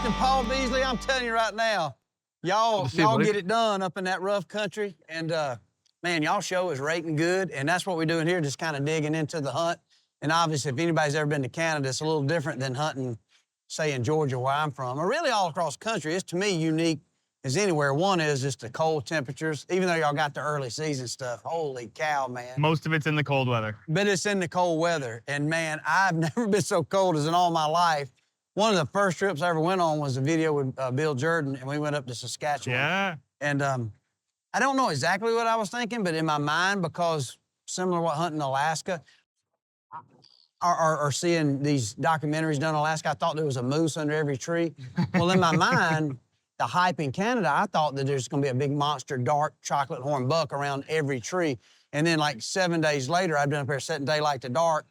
Captain Paul Beasley, I'm telling you right now, y'all get it done up in that rough country. And, man, y'all show is rating good. And that's what we're doing here, just kind of digging into the hunt. And obviously, if anybody's ever been to Canada, it's a little different than hunting, say, in Georgia, where I'm from, or really all across the country. It's, to me, unique as anywhere. One is just the cold temperatures. Even though y'all got the early season stuff, holy cow, man. Most of it's in the cold weather. But it's in the cold weather. And, man, I've never been so cold as in all my life. One of the first trips I ever went on was a video with Bill Jordan, and we went up to Saskatchewan. Yeah. And I don't know exactly what I was thinking, but in my mind, because similar to what hunting in Alaska, or seeing these documentaries done in Alaska, I thought there was a moose under every tree. Well, in my mind, the hype in Canada, I thought that there's gonna be a big monster, dark chocolate horn buck around every tree. And then like 7 days later, I'd been up there setting daylight to dark,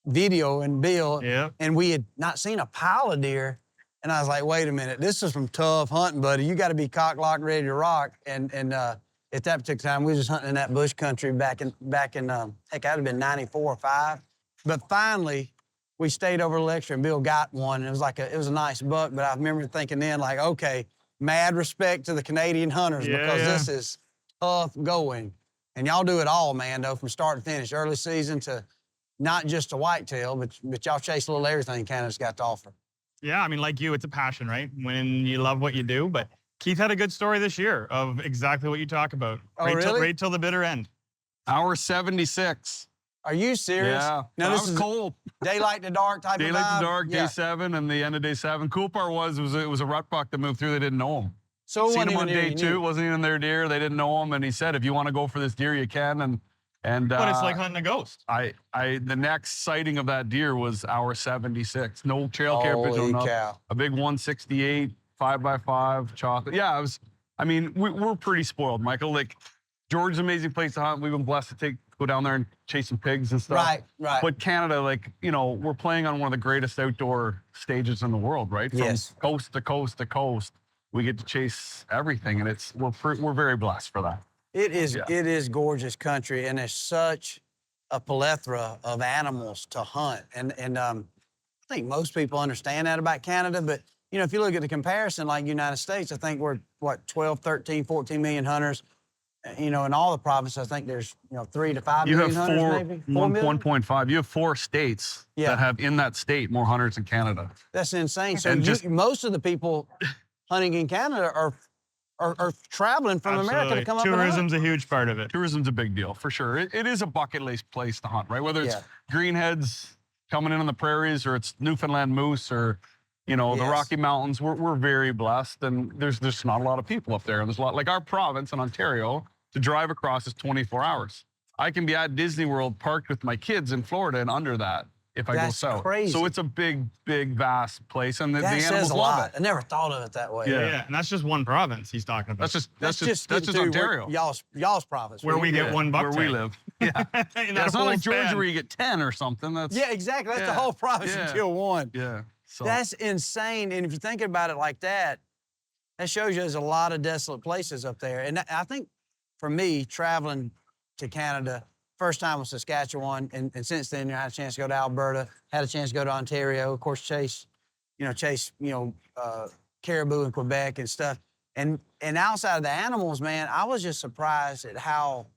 video and Bill, and we had not seen a pile of deer. And I was like, wait a minute, this is some tough hunting, buddy. You got to be cock locked, ready to rock. And at that particular time, we were just hunting in that bush country back in heck, that'd have been 94 or 5. But finally, we stayed over a lecture, and Bill got one. And it was a nice buck. But I remember thinking then, like, okay, mad respect to the Canadian hunters because this is tough going. And y'all do it all, man, though, from start to finish, early season to not just a whitetail, but y'all chase a little everything Canada's got to offer. Yeah, I mean, like you, it's a passion, right? When you love what you do. But Keith had a good story this year of exactly what you talk about. Oh, really? Right till the bitter end. Hour 76. Are you serious? Yeah. Now, this is cold. Daylight to dark type of vibe? Daylight to dark, day 7, and the end of day 7. Cool part was it was a rut buck that moved through. They didn't know him. So seen him on day 2. Wasn't even their deer. They didn't know him, and he said, if you want to go for this deer, you can. But it's like hunting a ghost. The next sighting of that deer was hour 76. No trail camera, no nothing. Cow. A big 168, 5x5 chocolate. Yeah, I mean, we're pretty spoiled, Michael. Like, Georgia's an amazing place to hunt. We've been blessed to go down there and chase some pigs and stuff. Right. But Canada, like, we're playing on one of the greatest outdoor stages in the world, right? From coast to coast to coast, we get to chase everything, and we're very blessed for that. It is gorgeous country, and there's such a plethora of animals to hunt. And I think most people understand that about Canada, but, if you look at the comparison, like United States, I think we're, 12, 13, 14 million hunters. In all the provinces, I think there's, 3 to 5 million hunters, maybe? 1.5. You have 4 states that have, in that state, more hunters than Canada. That's insane. So most of the people hunting in Canada are traveling from America to come up and hunt. Tourism's a huge part of it. Tourism's a big deal, for sure. It is a bucket list place to hunt, right? Whether it's greenheads coming in on the prairies, or it's Newfoundland moose, or, the Rocky Mountains, we're very blessed, and there's not a lot of people up there. And there's a lot, like our province in Ontario, to drive across is 24 hours. I can be at Disney World parked with my kids in Florida and under that if I go south. That's crazy. So it's a big, vast place, and the that animals says a love lot. it. I never thought of it that way. Yeah, and that's just one province he's talking about. That's just Ontario. Y'all's province. Where we get one buck. Where we live. Yeah. It's not like Georgia where you get 10 or something. Exactly. That's the whole province until 1. Yeah. So. That's insane. And if you think about it like that, that shows you there's a lot of desolate places up there. And I think for me, traveling to Canada, first time was Saskatchewan, and since then, I had a chance to go to Alberta, had a chance to go to Ontario, of course, chase caribou in Quebec and stuff. And outside of the animals, man, I was just surprised at how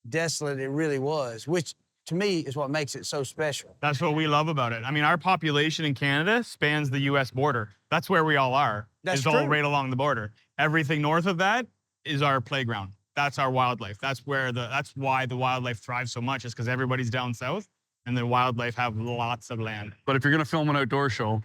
desolate it really was, which to me is what makes it so special. That's what we love about it. I mean, our population in Canada spans the U.S. border. That's where we all are. That's all right along the border. Everything north of that is our playground. That's our wildlife. That's why the wildlife thrives so much, is because everybody's down south, and the wildlife have lots of land. But if you're going to film an outdoor show,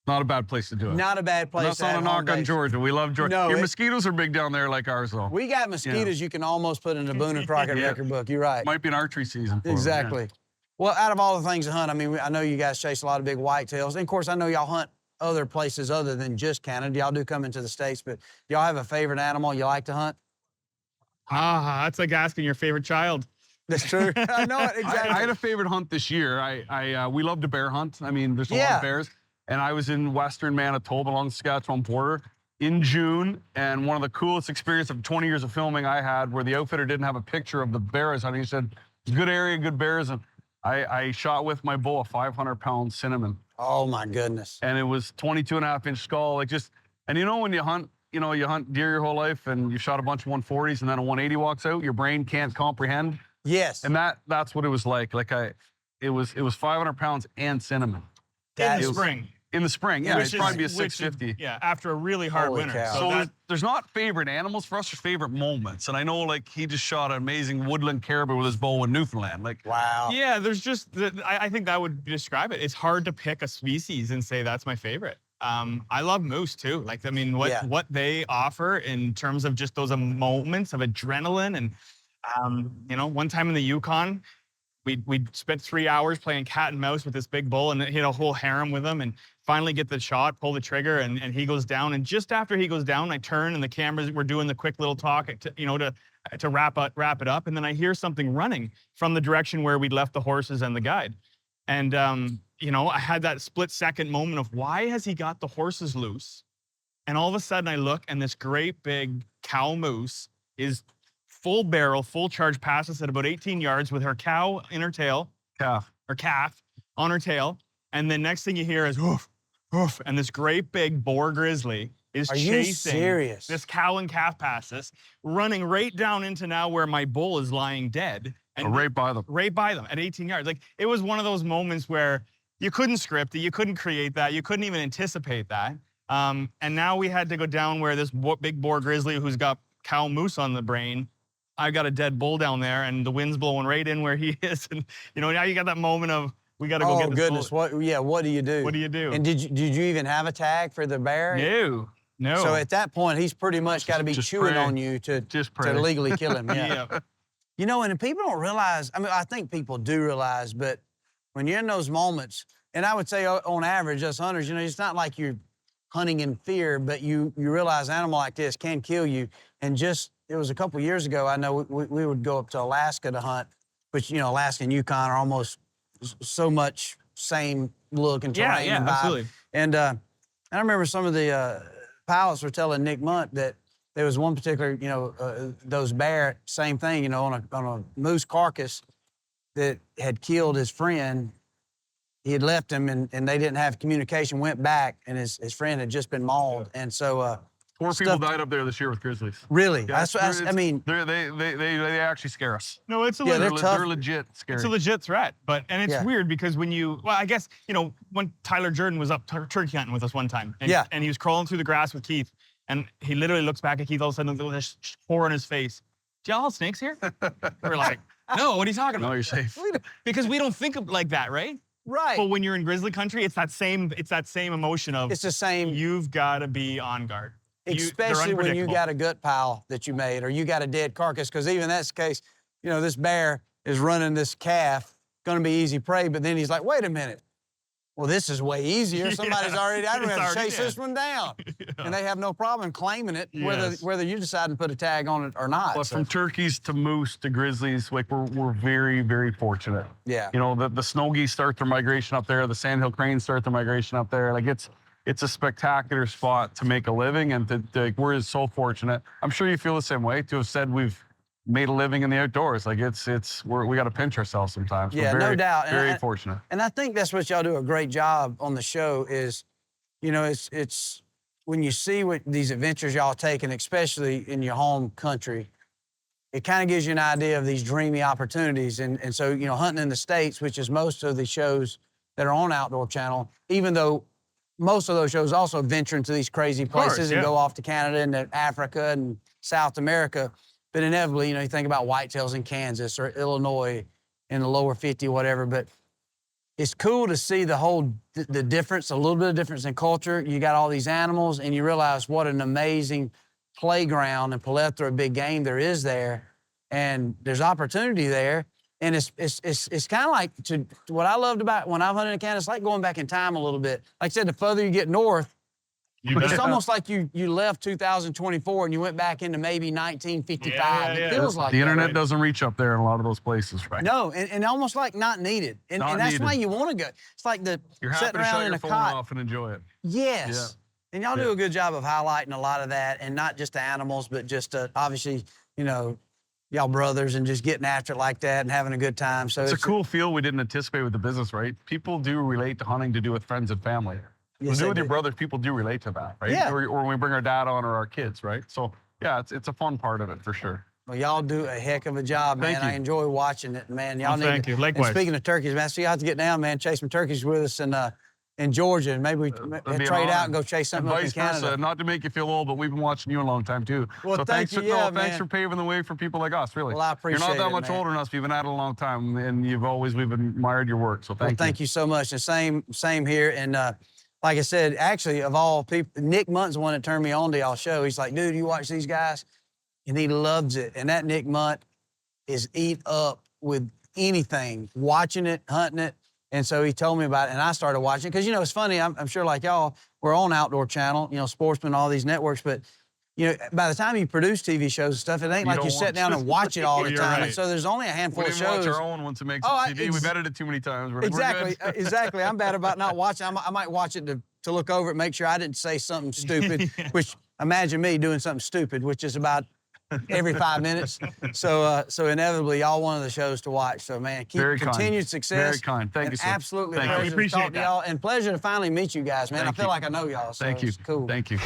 not a bad place to do it. Not a bad place. That's not a knock on Georgia. We love Georgia. Your mosquitoes are big down there like ours, though. We got mosquitoes you can almost put in the Boone and Crockett record book. You're right. Might be an archery season for exactly. them, Well, out of all the things to hunt, I mean, I know you guys chase a lot of big whitetails. And, of course, I know y'all hunt other places other than just Canada. Y'all do come into the States, but y'all have a favorite animal you like to hunt? That's like asking your favorite child. That's true. I know it, exactly. I had a favorite hunt this year. We love to bear hunt. I mean, there's a lot of bears. And I was in Western Manitoba along the Saskatchewan border in June, and one of the coolest experiences of 20 years of filming I had, where the outfitter didn't have a picture of the bears, and he said, it's a good area, good bears, and I shot with my bow a 500-pound cinnamon, Oh my goodness. and it was 22.5-inch skull. Like just, and you know when you hunt, you hunt deer your whole life, and you shot a bunch of 140s, and then a 180 walks out, your brain can't comprehend. Yes. And that's what it was like. It was 500 pounds and cinnamon. In the spring. In the spring, yeah, Which it'd is- probably be a which is- 650. Yeah, after a really hard Holy winter. cow. So there's not favorite animals. For us, there's favorite moments. And I know, like, he just shot an amazing woodland caribou with his bow in Newfoundland. Like, Wow. Yeah, there's just, I think that would describe it. It's hard to pick a species and say that's my favorite. I love moose too. Like, I mean, Yeah. what they offer in terms of just those moments of adrenaline. And, one time in the Yukon, we spent 3 hours playing cat and mouse with this big bull, and he had a whole harem with him, and finally get the shot, pull the trigger, and he goes down. And just after he goes down, I turn and the cameras were doing the quick little talk to wrap it up. And then I hear something running from the direction where we'd left the horses and the guide. And, I had that split second moment of why has he got the horses loose? And all of a sudden I look, and this great big cow moose is full barrel, full charge past us at about 18 yards with her cow in her tail, calf. or calf on her tail. And then next thing you hear is woof, woof, and this great big boar grizzly is Are you chasing serious? this cow and calf past us, running right down into now where my bull is lying dead. And Right by them. right by them at 18 yards. Like, it was one of those moments where you couldn't script it, you couldn't create that, you couldn't even anticipate that. And now we had to go down where this big boar grizzly who's got cow moose on the brain, I got a dead bull down there, and the wind's blowing right in where he is. And now you got that moment of, we got to go Oh get this goodness. bull. What do you do? What do you do? And did you even have a tag for the bear? No. So at that point, he's pretty much got to be Just chewing pray. on you to pray. legally kill him. Yeah. Yeah. And people don't realize, I mean, I think people do realize, but when you're in those moments, and I would say on average, us hunters, it's not like you're hunting in fear, but you realize an animal like this can kill you. And it was a couple years ago, I know we would go up to Alaska to hunt, which, Alaska and Yukon are almost so much same look and terrain Yeah, and vibe. absolutely. And I remember some of the pilots were telling Nick Munt that there was one particular, those bear, same thing, on a moose carcass that had killed his friend. He had left him, and they didn't have communication, went back, and his friend had just been mauled. And so 4 people died up there this year with grizzlies. really, Yeah, I mean, they actually scare us. No, it's a Yeah, legit, they're tough. They're legit scary. it's a legit threat. And it's Yeah. weird because I guess, when Tyler Jordan was up turkey hunting with us one time, and, Yeah. and he was crawling through the grass with Keith, and he literally looks back at Keith, all of a sudden, with this horror in his face. Do y'all have snakes here? We're like, no, what are you talking No, about? you're safe. Because we don't think of like that, right? right. But when you're in grizzly country, it's that same emotion of It's the same, you've got to be on guard. They're especially when you unpredictable. got a gut pile that you made, or you got a dead carcass, because even that's the case, this bear is running this calf, gonna be easy prey, but then he's like, wait a minute. Well, this is way easier. Somebody's already, I don't It's have to already chase dead. this one down. And they have no problem claiming it, whether you decide to put a tag on it or not. But So, from turkeys to moose to grizzlies, like we're very, very fortunate. yeah. The snow geese start their migration up there. The sandhill cranes start their migration up there. Like it's a spectacular spot to make a living, and we're so fortunate. I'm sure you feel the same way, to have said we've made a living in the outdoors. Like we got to pinch ourselves sometimes. Yeah, we're very, no doubt. And Very I- fortunate. And I think that's what y'all do a great job on the show is, it's when you see what these adventures y'all taking, especially in your home country, it kind of gives you an idea of these dreamy opportunities. And so, hunting in the States, which is most of the shows that are on Outdoor Channel, even though most of those shows also venture into these crazy places course, and yeah. go off to Canada and to Africa and South America. But inevitably, you think about whitetails in Kansas or Illinois in the lower 50, whatever. But it's cool to see the difference, a little bit of difference in culture. You got all these animals, and you realize what an amazing playground and plethora of big game there is there, and there's opportunity there. And it's kind of like what I loved about when I've hunted in Canada. It's like going back in time a little bit. Like I said, the further you get north, it's almost like you left 2024 and you went back into maybe 1955. Yeah, It yeah. feels like The that. internet doesn't reach up there in a lot of those places, right? No, and almost like not needed. And Not that's needed. why you want to go. It's like You're happy sitting to shut around in your a phone cot. off and enjoy it. Yes. And y'all do a good job of highlighting a lot of that, and not just the animals, but just obviously, y'all brothers and just getting after it like that and having a good time. So it's a cool feel we didn't anticipate with the business, right? People do relate to hunting to do with friends and family. Yes, To do they with your do. brothers, people do relate to that, right? Yeah. Or when we bring our dad on or our kids, right? So yeah, it's a fun part of it for sure. Well, y'all do a heck of a job, man. Thank you. I enjoy watching it, man. Y'all Well, need thank to, you. And Likewise. speaking of turkeys, man, so you have to get down, man, chase some turkeys with us in Georgia, and maybe we That'd be an trade out honor. and go chase And something up in vice Canada. versa. Not to make you feel old, but we've been watching you a long time too. Well, so thank thanks you. Yeah, thanks man. for paving the way for people like us, really. Well, I appreciate You're not that it, much man. older than us. You've been at it a long time, and we've admired your work. So Well, thank you so much. And same here. And like I said, actually, of all people, Nick Munt's the one that turned me on to y'all show. He's like, dude, you watch these guys? And he loves it. And that Nick Munt is eat up with anything, watching it, hunting it. And so he told me about it, and I started watching. Because, you know, it's funny, I'm sure like y'all, we're on Outdoor Channel, you know, Sportsman, all these networks. But, you know, by the time you produce TV shows and stuff, it ain't like don't you sit watch down it. and watch it all the You're time. right. And so there's only a handful We of didn't shows. watch our own once it makes Oh, it TV. We've edited too many times. We're Exactly, good. exactly. I'm bad about not watching. I might watch it to look over it, make sure I didn't say something stupid, which imagine me doing something stupid, which is about every 5 minutes. So inevitably, y'all one of the shows to watch. So man, keep Very kind. continued success. Very kind. Thank and you, sir. absolutely Thank a you. pleasure to Appreciate talk to that. y'all, and pleasure to finally meet you guys, man. Thank I feel you. like I know y'all. So Thank you. It's cool. Thank you.